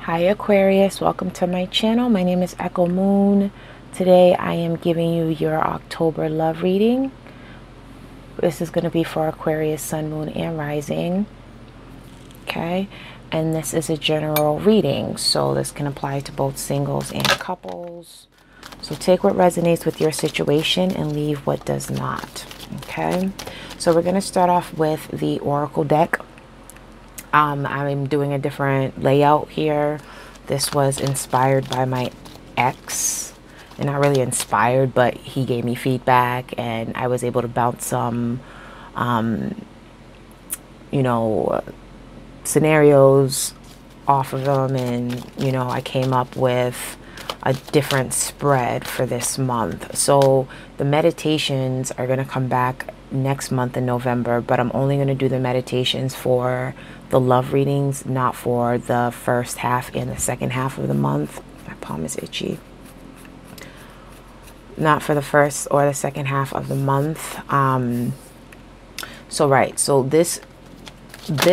Hi Aquarius, welcome to my channel. My name is Echo Moon. Today I am giving you your October love reading. This is going to be for Aquarius, Sun, Moon, and Rising. Okay, and this is a general reading, so this can apply to both singles and couples. So take what resonates with your situation and leave what does not. Okay, so we're going to start off with the Oracle deck. I'm doing a different layout here. This was inspired by my ex, and not really inspired, but he gave me feedback and I was able to bounce some, scenarios off of them, and, I came up with a different spread for this month. So the meditations are going to come back next month in November, but I'm only going to do the meditations for the love readings, not for the first half and the second half of the month. My palm is itchy. Not for the first or the second half of the month. So this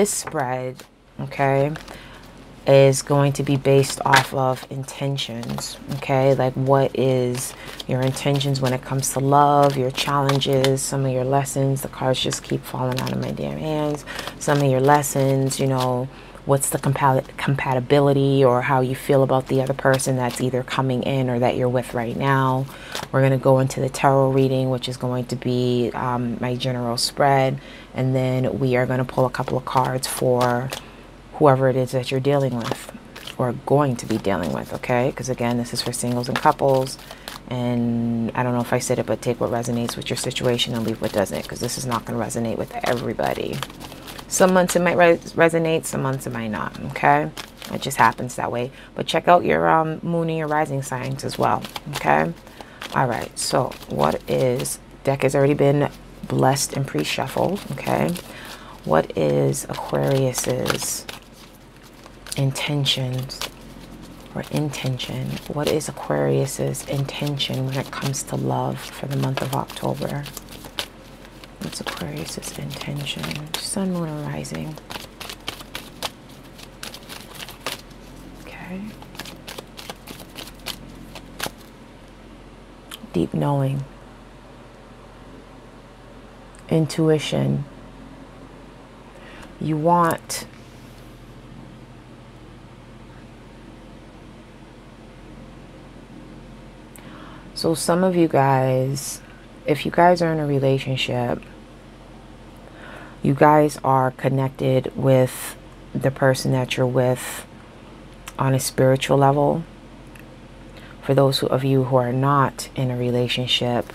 spread, okay, is going to be based off of intentions. Okay, like what is your intentions when it comes to love, your challenges, some of your lessons. The cards just keep falling out of my damn hands. Some of your lessons, what's the compatibility, or how you feel about the other person that's either coming in or that you're with right now. We're going to go into the tarot reading, which is going to be my general spread, and then we are going to pull a couple of cards for whoever it is that you're dealing with or going to be dealing with. Okay, because again, this is for singles and couples, and I don't know if I said it, but take what resonates with your situation and leave what doesn't, because this is not going to resonate with everybody. Some months it might resonate, some months it might not. Okay, it just happens that way. But check out your moon and your rising signs as well. Okay, all right, so what is, deck has already been blessed and pre-shuffled. Okay, what is Aquarius's intentions or intention? What is Aquarius's intention when it comes to love for the month of October? What's Aquarius's intention? Sun, Moon, and Rising. Okay. Deep knowing. Intuition. You want so some of you guys, if you guys are in a relationship, you guys are connected with the person that you're with on a spiritual level. For those of you who are not in a relationship,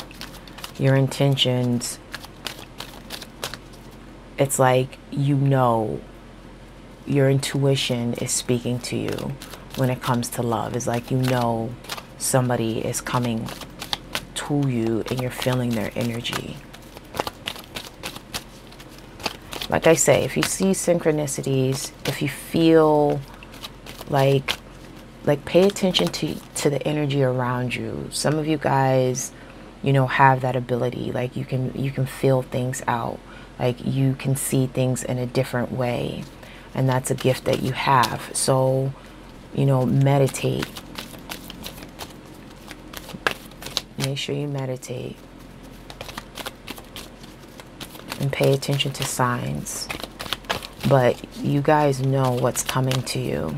your intentions, it's like, your intuition is speaking to you when it comes to love. It's like, somebody is coming to you and you're feeling their energy. Like I say, if you see synchronicities, if you feel like pay attention to the energy around you. Some of you guys, have that ability. Like you can feel things out. Like you can see things in a different way. And that's a gift that you have. So, meditate. Make sure you meditate. And pay attention to signs. But you guys know what's coming to you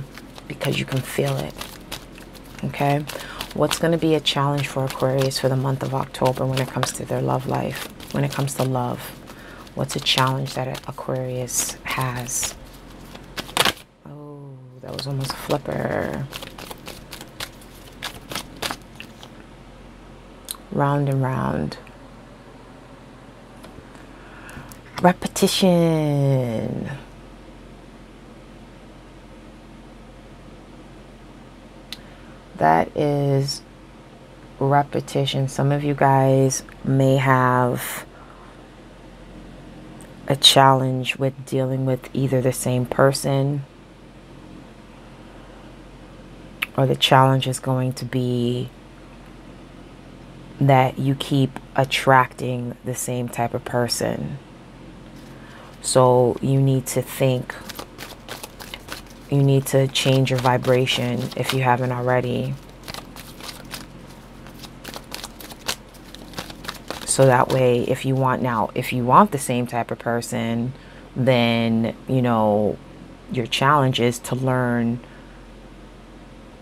because you can feel it. Okay? What's going to be a challenge for Aquarius for the month of October when it comes to their love life? When it comes to love? What's a challenge that Aquarius has? Oh, that was almost a flipper. Round and round. Repetition. That is repetition. Some of you guys may have a challenge with dealing with either the same person, or the challenge is going to be that you keep attracting the same type of person. So you need to think you need to change your vibration if you haven't already. So that way, if you want the same type of person, then, you know, your challenge is to learn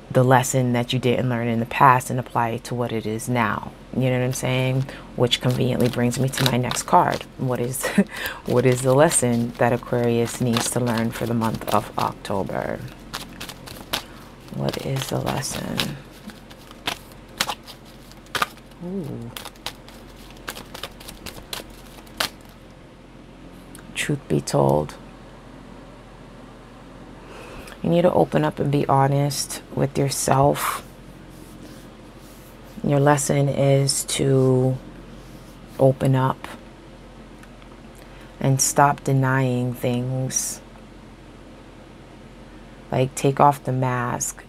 the lesson that you didn't learn in the past and apply it to what it is now. You know what I'm saying? Which conveniently brings me to my next card. What is what is the lesson that Aquarius needs to learn for the month of October? What is the lesson? Ooh. Truth be told, you need to open up and be honest with yourself. Your lesson is to open up and stop denying things. Like, take off the mask.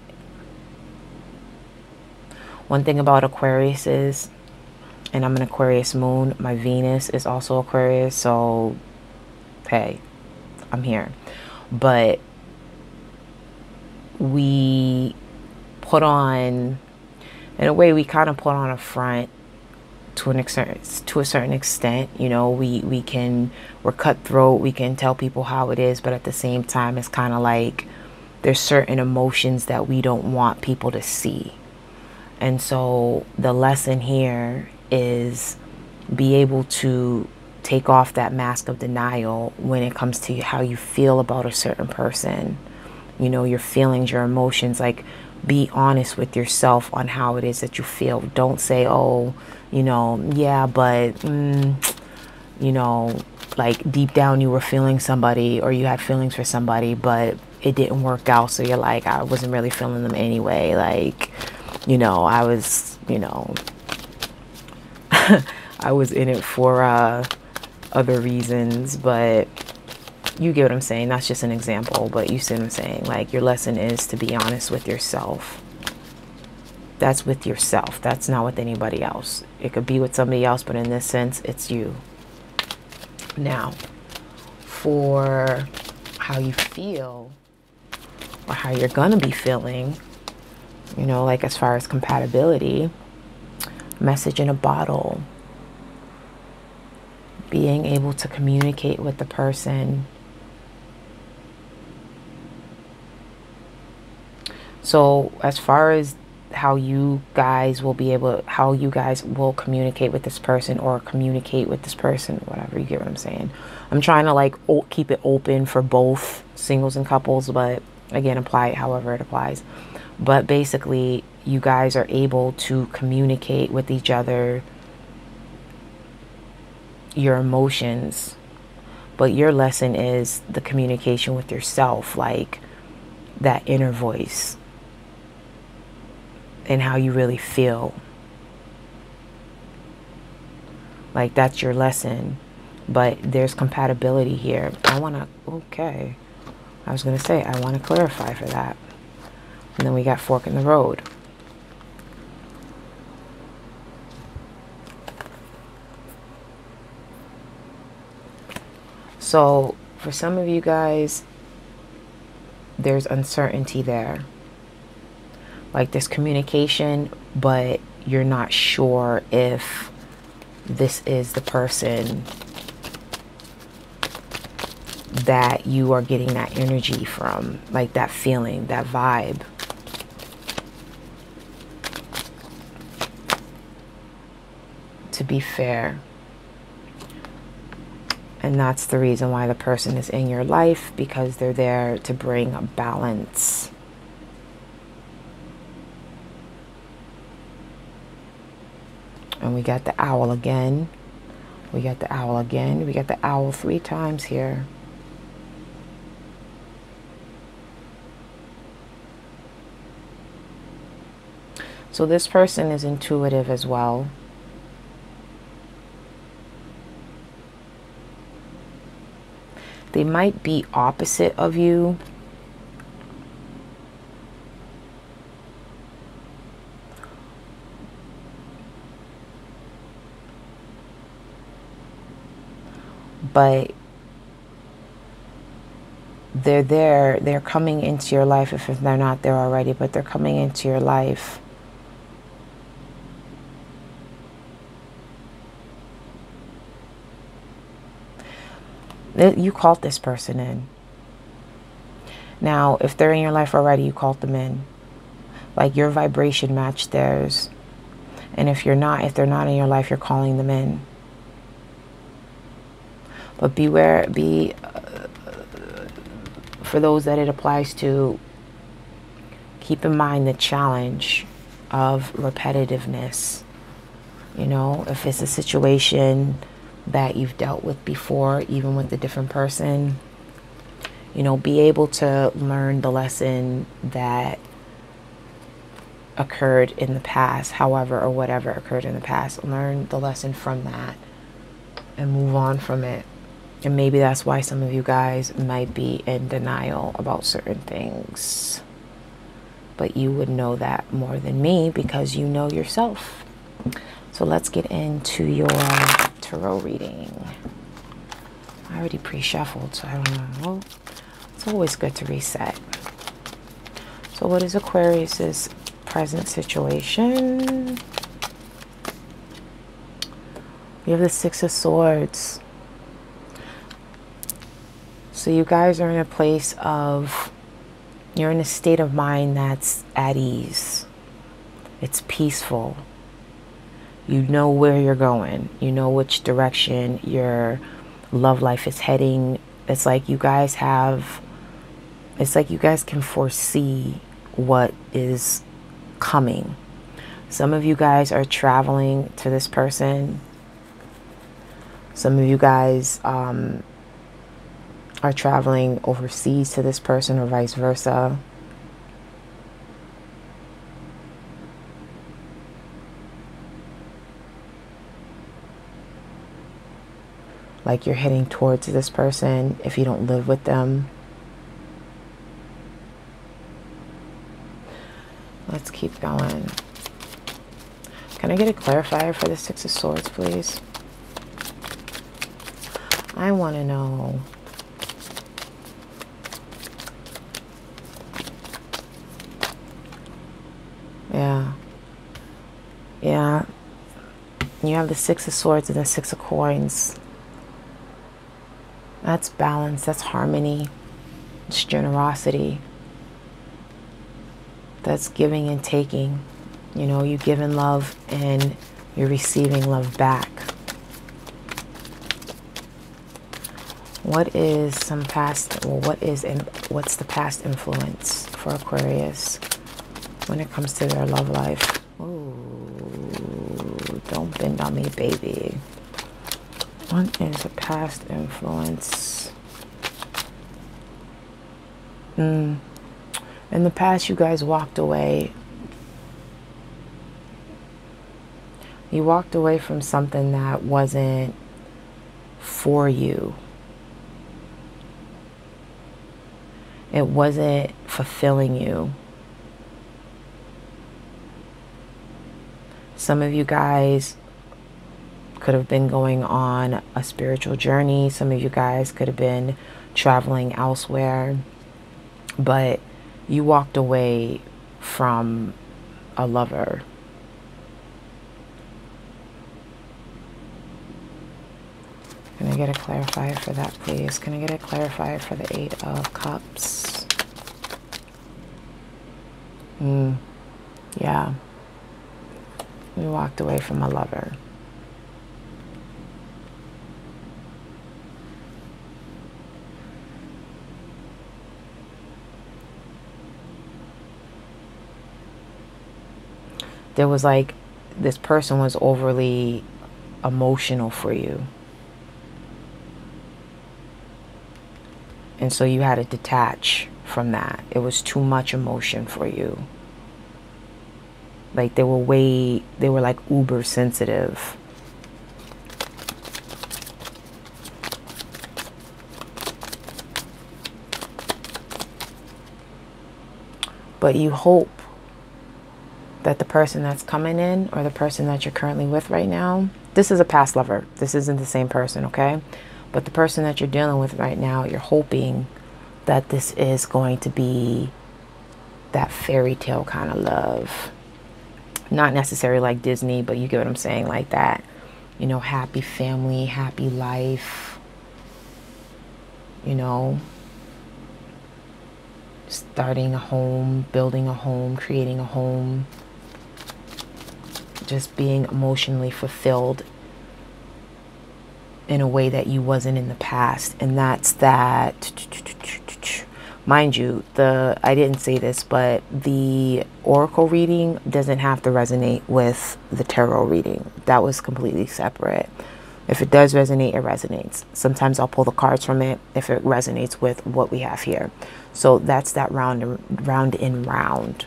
One thing about Aquarius is, and I'm an Aquarius moon, my Venus is also Aquarius, so hey, I'm here. But we put on, in a way, we kind of put on a front to a certain extent. You know, we're cutthroat, we can tell people how it is, but at the same time, it's kind of like there's certain emotions that we don't want people to see. And so the lesson here is be able to take off that mask of denial when it comes to how you feel about a certain person. You know, your feelings, your emotions. Like, be honest with yourself on how it is that you feel. Don't say, oh, you know, yeah, but, you know, like deep down you were feeling somebody, or you had feelings for somebody, but it didn't work out. So you're like, I wasn't really feeling them anyway. Like, you know, I was, you know, I was in it for other reasons, but you get what I'm saying. That's just an example, but you see what I'm saying. Like, your lesson is to be honest with yourself. That's with yourself. That's not with anybody else. It could be with somebody else, but in this sense, it's you. Now, for how you feel, or how you're gonna be feeling, you know, like as far as compatibility, message in a bottle. Being able to communicate with the person. So as far as how you guys will communicate with this person, or communicate with this person, whatever, you get what I'm saying. I'm trying to like keep it open for both singles and couples, but again, apply it however it applies. But basically, you guys are able to communicate with each other your emotions, but your lesson is the communication with yourself, like that inner voice and how you really feel. Like, that's your lesson. But there's compatibility here. I want to clarify for that. And then we got fork in the road. So for some of you guys, there's uncertainty there. Like, there's communication, but you're not sure if this is the person that you are getting that energy from, like that feeling, that vibe. To be fair. And that's the reason why the person is in your life, because they're there to bring a balance. And we got the owl again. We got the owl again. We got the owl 3 times here. So this person is intuitive as well. They might be opposite of you. But they're there, they're coming into your life, if they're not there already, but they're coming into your life. You called this person in. Now, if they're in your life already, you called them in. Like, your vibration matched theirs. And if they're not in your life, you're calling them in. But beware, for those that it applies to, keep in mind the challenge of repetitiveness. You know, if it's a situation that you've dealt with before, even with a different person, you know, be able to learn the lesson that occurred in the past, however or whatever occurred in the past. Learn the lesson from that and move on from it. And maybe that's why some of you guys might be in denial about certain things. But you would know that more than me because you know yourself. So let's get into your tarot reading. I already pre-shuffled, so I don't know. It's always good to reset. So what is Aquarius's present situation? You have the Six of Swords. So you guys are in a place of, you're in a state of mind that's at ease. It's peaceful. You know where you're going. You know which direction your love life is heading. It's like you guys have, it's like you guys can foresee what is coming. Some of you guys are traveling to this person. Some of you guys are traveling overseas to this person, or vice versa. Like you're heading towards this person if you don't live with them. Let's keep going. Can I get a clarifier for the Six of Swords, please? I want to know. Yeah. Yeah. You have the Six of Swords and the Six of Coins. That's balance. That's harmony. It's generosity. That's giving and taking. You know, you give in love and you're receiving love back. What is some past, well, what's the past influence for Aquarius when it comes to their love life? Ooh, don't bend on me, baby. What is a past influence? In the past, you guys walked away. You walked away from something that wasn't for you. It wasn't fulfilling you. Some of you guys could have been going on a spiritual journey. Some of you guys could have been traveling elsewhere. But you walked away from a lover. Can I get a clarifier for that, please? Can I get a clarifier for the Eight of Cups? Yeah. You walked away from a lover. There was like, this person was overly emotional for you. And so you had to detach from that. It was too much emotion for you. Like they were like uber sensitive. But you hope that the person that's coming in, or the person that you're currently with right now, this is a past lover. This isn't the same person, okay? But the person that you're dealing with right now, you're hoping that this is going to be that fairy tale kind of love. Not necessarily like Disney, but you get what I'm saying, like that, you know, happy family, happy life, you know, starting a home, building a home, creating a home, just being emotionally fulfilled in a way that you wasn't in the past. And that's that, mind you, I didn't say this, but the oracle reading doesn't have to resonate with the tarot reading. That was completely separate. If it does resonate, it resonates. Sometimes I'll pull the cards from it if it resonates with what we have here. So that's that round and round.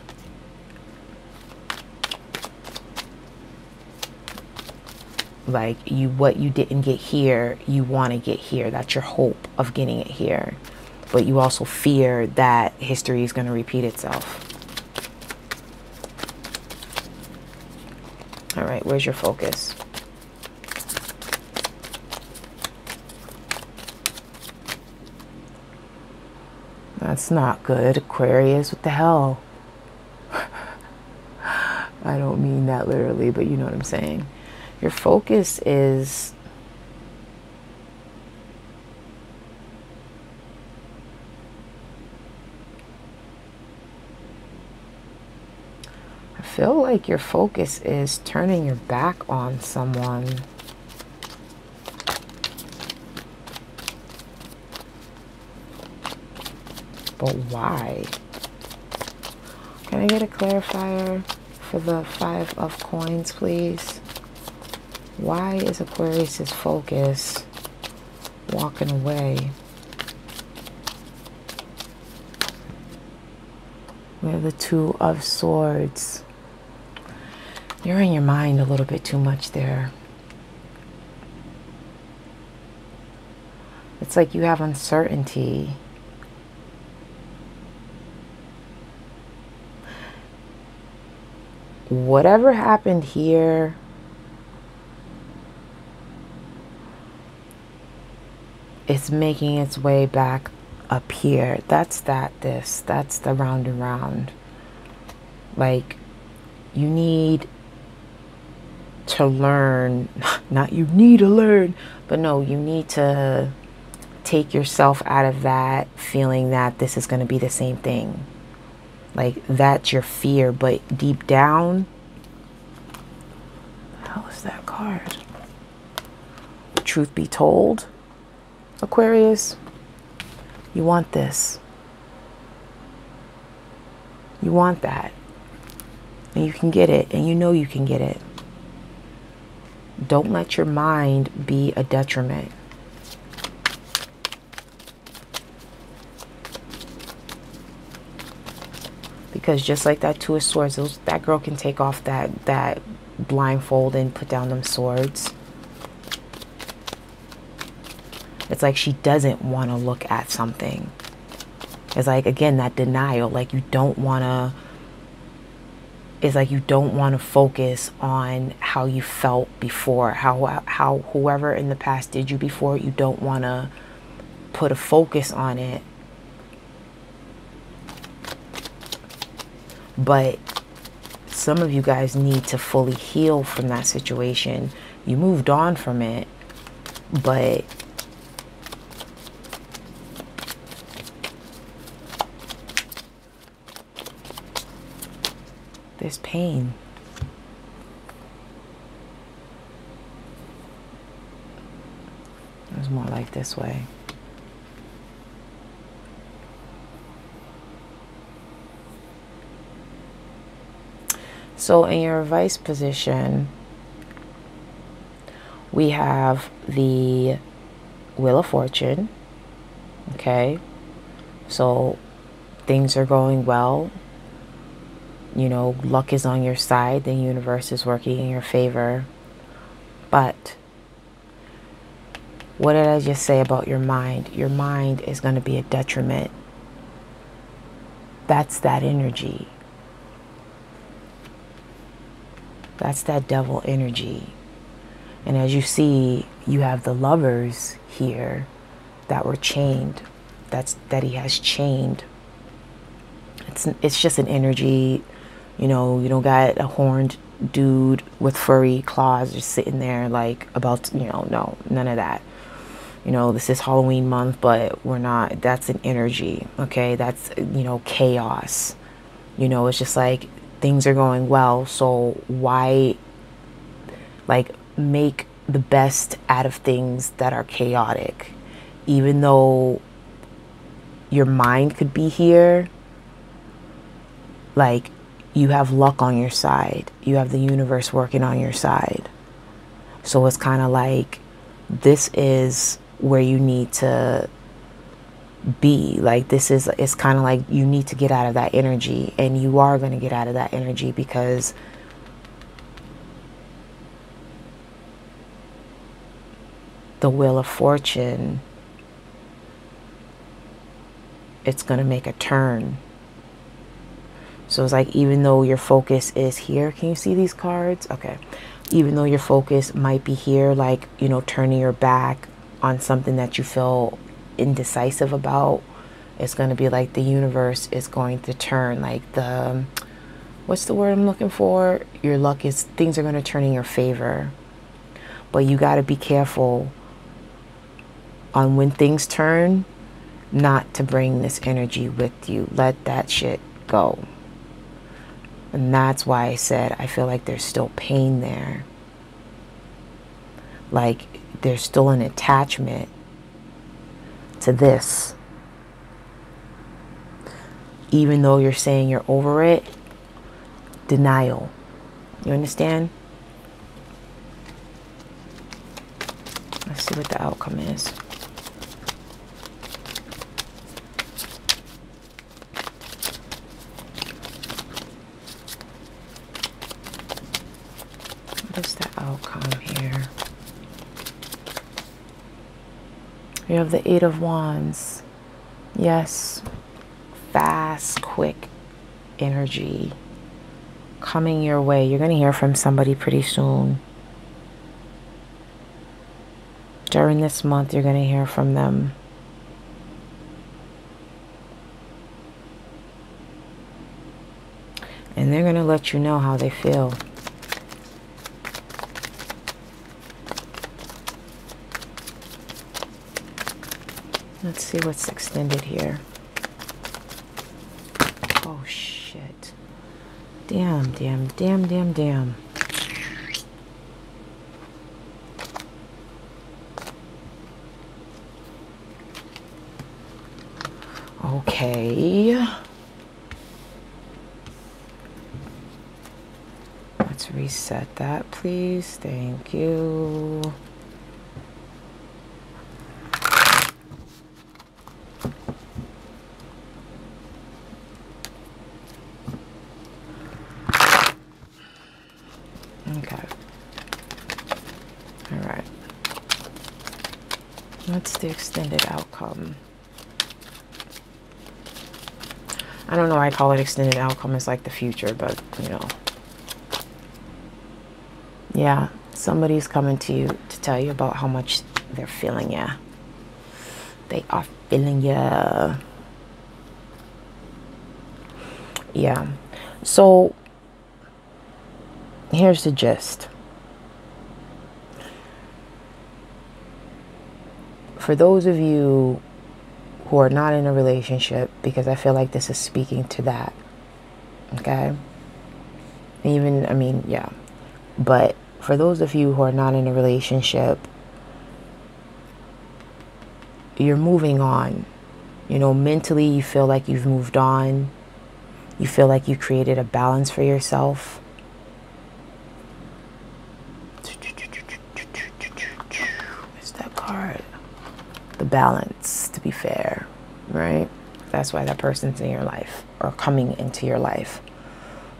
Like what you didn't get here, you want to get here. That's your hope of getting it here. But you also fear that history is going to repeat itself. All right, where's your focus? That's not good, Aquarius. What the hell? I don't mean that literally, but you know what I'm saying. Your focus is I feel like your focus is turning your back on someone. But why? Can I get a clarifier for the 5 of coins, please? Why is Aquarius's focus walking away? We have the 2 of swords. You're in your mind a little bit too much there. It's like you have uncertainty. Whatever happened here, it's making its way back up here. That's the round and round. Like, you need to learn, not you need to learn, but no, you need to take yourself out of that feeling that this is going to be the same thing. Like, that's your fear, but deep down, how is that card? Truth be told, Aquarius, you want this. You want that. And you can get it, and you know you can get it. Don't let your mind be a detriment. Because just like that 2 of swords, that girl can take off that blindfold and put down them swords. It's like she doesn't want to look at something. It's like, again, that denial. Like, you don't want to. It's like you don't want to focus on how you felt before, how whoever in the past did you before. You don't want to put a focus on it. But some of you guys need to fully heal from that situation. You moved on from it, but there's pain. It's more like this way. So in your vice position, we have the Wheel of Fortune. Okay. So things are going well. You know, luck is on your side. The universe is working in your favor. But what did I just say about your mind? Your mind is going to be a detriment. That's that energy. That's that devil energy. And as you see, you have the lovers here that were chained that he has chained. It's just an energy, you know. You don't got a horned dude with furry claws just sitting there like about, you know, no, none of that. You know, this is Halloween month, but we're not, that's an energy, okay? That's, you know, chaos. You know, it's just like things are going well, so why, like, make the best out of things that are chaotic? Even though your mind could be here, like, you have luck on your side. You have the universe working on your side. So it's kind of like, this is where you need to be. Like, this is, it's kind of like you need to get out of that energy, and you are going to get out of that energy, because the Wheel of Fortune, it's going to make a turn. So it's like, even though your focus is here, can you see these cards? Okay. Even though your focus might be here, like, you know, turning your back on something that you feel indecisive about, it's going to be like the universe is going to turn, like the, what's the word I'm looking for? Your luck is, things are going to turn in your favor. But you got to be careful on when things turn, not to bring this energy with you. Let that shit go. And that's why I said I feel like there's still pain there. Like, there's still an attachment to this. Even though you're saying you're over it, denial. You understand? Let's see what the outcome is. What is the outcome here? You have the Eight of Wands. Yes. Fast, quick energy coming your way. You're going to hear from somebody pretty soon. During this month, you're going to hear from them. And they're going to let you know how they feel. Let's see what's extended here. Oh, shit. Damn, damn, damn, damn, damn. Okay. Let's reset that, please. Thank you. Okay. All right. What's the extended outcome? I don't know why I call it extended outcome. It's like the future, but, you know. Yeah, somebody's coming to you to tell you about how much they're feeling ya. They are feeling ya. Yeah. So, here's the gist. For those of you who are not in a relationship, because I feel like this is speaking to that, okay? Even, I mean, yeah. But for those of you who are not in a relationship, you're moving on. You know, mentally you feel like you've moved on. You feel like you created a balance for yourself. What's that card? The balance, to be fair, right? That's why that person's in your life, or coming into your life.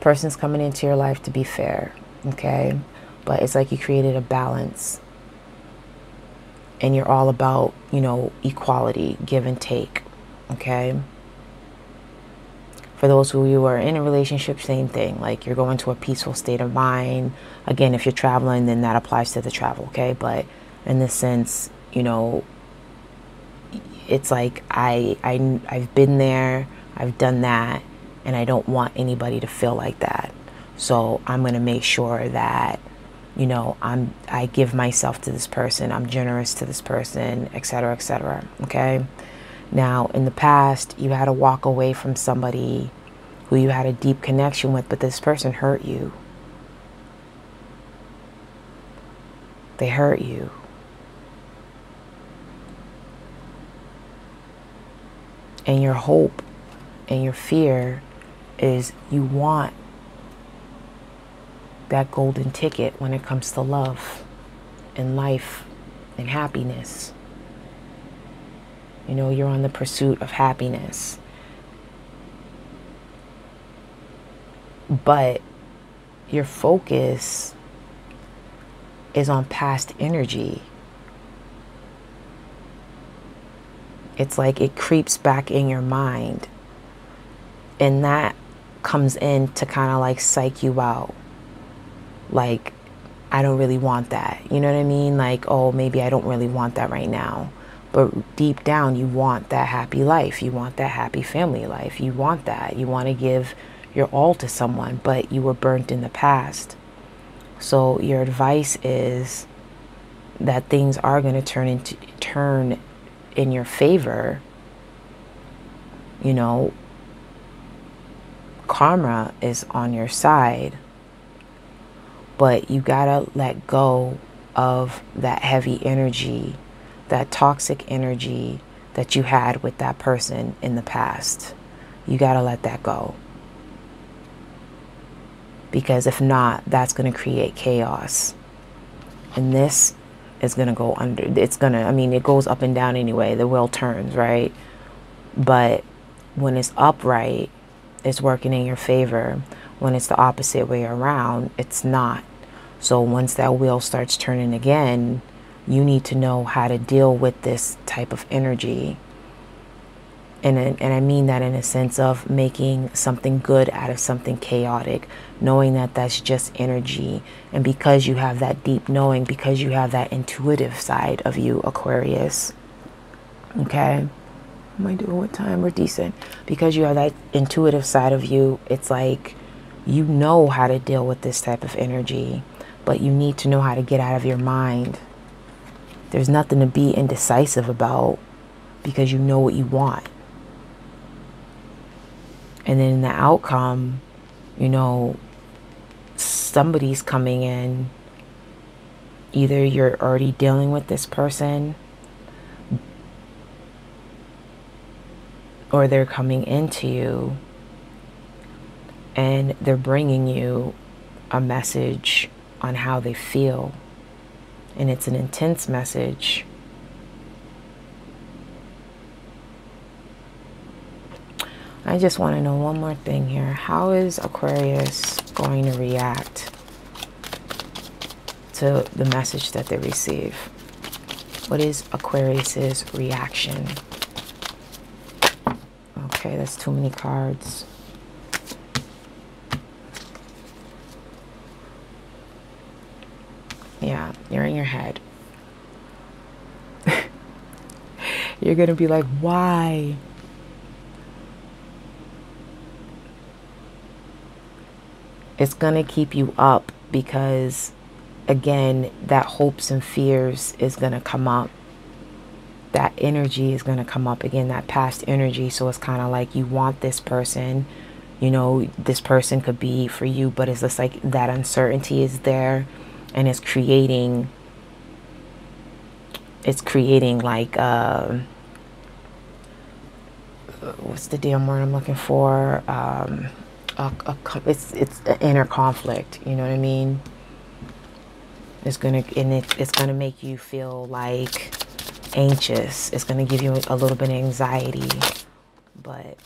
Person's coming into your life to be fair, okay? But it's like you created a balance, and you're all about, you know, equality, give and take, okay? For those of you who are in a relationship, same thing. Like, you're going to a peaceful state of mind. Again, if you're traveling, then that applies to the travel, okay? But in this sense, you know, it's like I've been there, I've done that, and I don't want anybody to feel like that. So I'm going to make sure that, you know, I give myself to this person, I'm generous to this person, etc., etc. Okay. Now, in the past, you had to walk away from somebody who you had a deep connection with, but this person hurt you. They hurt you. And your hope and your fear is you want that golden ticket when it comes to love and life and happiness. You know, you're on the pursuit of happiness. But your focus is on past energy. It's like it creeps back in your mind. And that comes in to kind of like psych you out. Like, I don't really want that. You know what I mean? Like, oh, maybe I don't really want that right now. But deep down, you want that happy life. You want that happy family life. You want that. You want to give your all to someone, but you were burnt in the past. So your advice is that things are going to turn in your favor. You know, karma is on your side, but you gotta let go of that heavy energy, that toxic energy that you had with that person in the past. You gotta let that go. Because if not, that's going to create chaos. And this is going to go under. It's going to, I mean, it goes up and down anyway. The wheel turns, right? But when it's upright, it's working in your favor. When it's the opposite way around, it's not. So once that wheel starts turning again, you need to know how to deal with this type of energy. And I mean that in a sense of making something good out of something chaotic, knowing that that's just energy. And because you have that deep knowing, because you have that intuitive side of you, Aquarius, okay? Am I doing what time? We're decent. Because you have that intuitive side of you, it's like you know how to deal with this type of energy, but you need to know how to get out of your mind. There's nothing to be indecisive about because you know what you want. And then in the outcome, you know, somebody's coming in. Either you're already dealing with this person, or they're coming into you and they're bringing you a message on how they feel. And it's an intense message. I just want to know one more thing here. How is Aquarius going to react to the message that they receive? What is Aquarius's reaction? Okay, that's too many cards. Yeah, you're in your head. You're going to be like, why? It's going to keep you up because, again, that hopes and fears is going to come up. That energy is going to come up again, that past energy. So it's kind of like you want this person, you know, this person could be for you, but it's just like that uncertainty is there, and it's creating like, what's the damn word I'm looking for? It's an inner conflict, you know what I mean? It's gonna make you feel like anxious. It's gonna give you a little bit of anxiety, but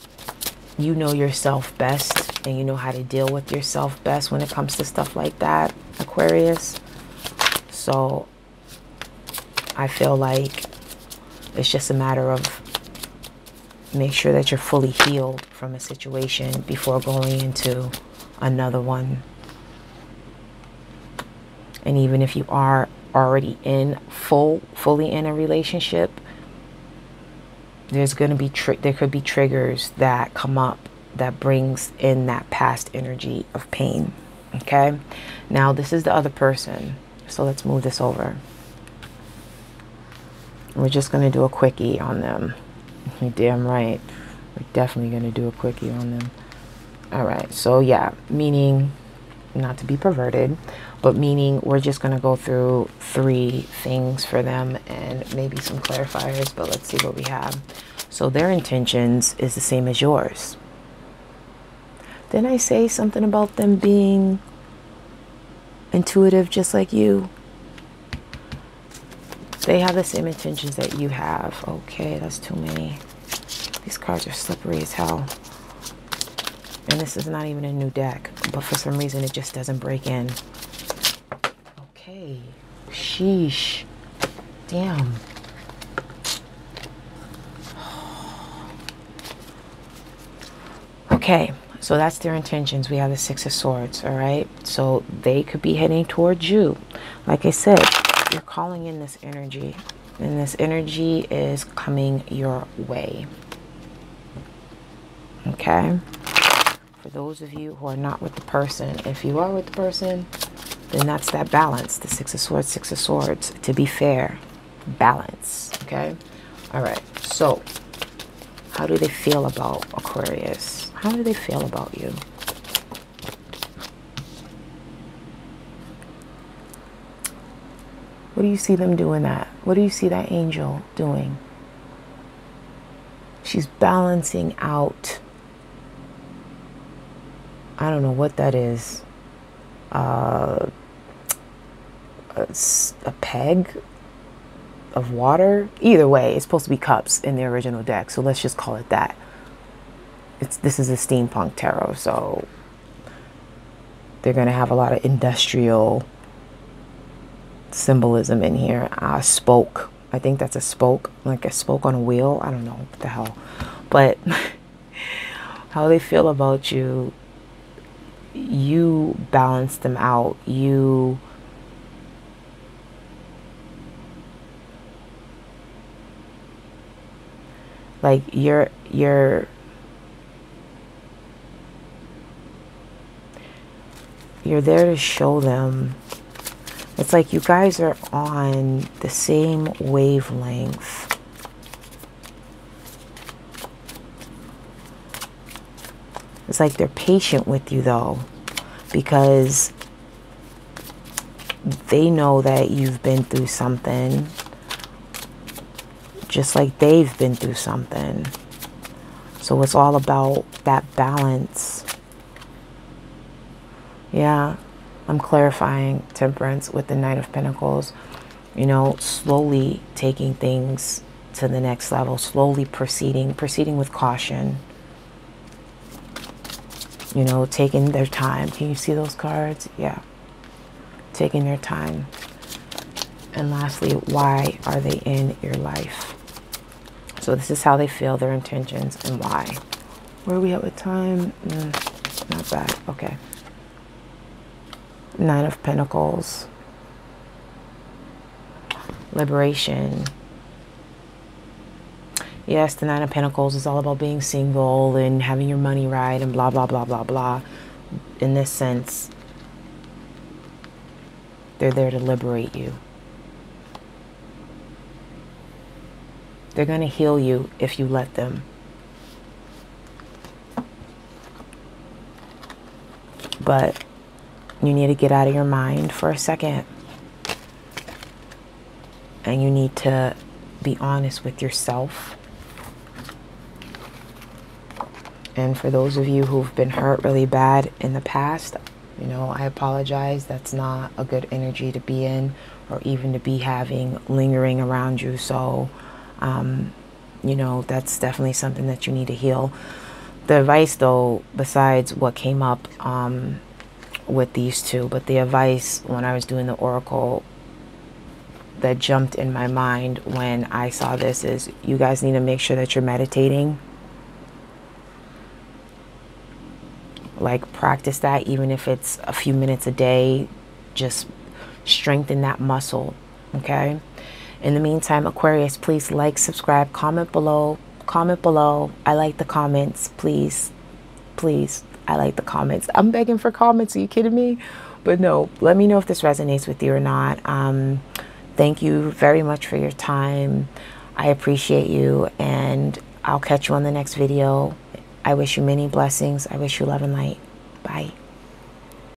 you know yourself best, and you know how to deal with yourself best when it comes to stuff like that, Aquarius. So I feel like it's just a matter of make sure that you're fully healed from a situation before going into another one. And even if you are already in fully in a relationship, There's going to be there could be triggers that come up that brings in that past energy of pain. Okay, now this is the other person, so let's move this over. We're just going to do a quickie on them. You're damn right, we're definitely going to do a quickie on them. All right, so yeah, meaning not to be perverted, but meaning we're just going to go through 3 things for them and maybe some clarifiers, but let's see what we have. So their intentions is the same as yours. Didn't I say something about them being intuitive just like you? They have the same intentions that you have. Okay, that's too many. These cards are slippery as hell. And this is not even a new deck, but for some reason it just doesn't break in. Okay. Sheesh. Damn. Okay, so that's their intentions. We have the 6 of Swords, all right? So they could be heading towards you. Like I said, you're calling in this energy, and this energy is coming your way. Okay? For those of you who are not with the person, if you are with the person, then that's that balance. The 6 of Swords, 6 of Swords. To be fair, balance. Okay? All right. So, how do they feel about Aquarius? How do they feel about you? What do you see them doing that? What do you see that angel doing? She's balancing out. I don't know what that is. A peg of water. Either way, it's supposed to be cups in the original deck, so let's just call it that. This is a steampunk tarot, so they're going to have a lot of industrial symbolism in here. Spoke. I think that's a spoke, like a spoke on a wheel. I don't know what the hell. But how they feel about you, you balance them out. You like you're there to show them. It's like you guys are on the same wavelength. It's like they're patient with you though, because they know that you've been through something just like they've been through something. So it's all about that balance. Yeah, I'm clarifying Temperance with the Knight of Pentacles. You know, slowly taking things to the next level, slowly proceeding with caution. You know, taking their time. Can you see those cards? Yeah. Taking their time. And lastly, why are they in your life? So this is how they feel, their intentions, and why. Where are we at with time? Not bad. Okay. Nine of Pentacles. Liberation. Yes, the Nine of Pentacles is all about being single and having your money right and blah, blah, blah, blah, blah. In this sense, they're there to liberate you. They're going to heal you if you let them. But you need to get out of your mind for a second. And you need to be honest with yourself. And for those of you who've been hurt really bad in the past, you know, I apologize. That's not a good energy to be in, or even to be having lingering around you. So, you know, that's definitely something that you need to heal. The advice, though, besides what came up with these two, but the advice when I was doing the oracle that jumped in my mind when I saw this is you guys need to make sure that you're meditating. Like, practice that, even if it's a few minutes a day. Just strengthen that muscle, okay? In the meantime, Aquarius, please like, subscribe, comment below, comment below. I like the comments. Please, please, I like the comments. I'm begging for comments. Are you kidding me? But no, let me know if this resonates with you or not. Thank you very much for your time. I appreciate you, and I'll catch you on the next video. I wish you many blessings. I wish you love and light. Bye.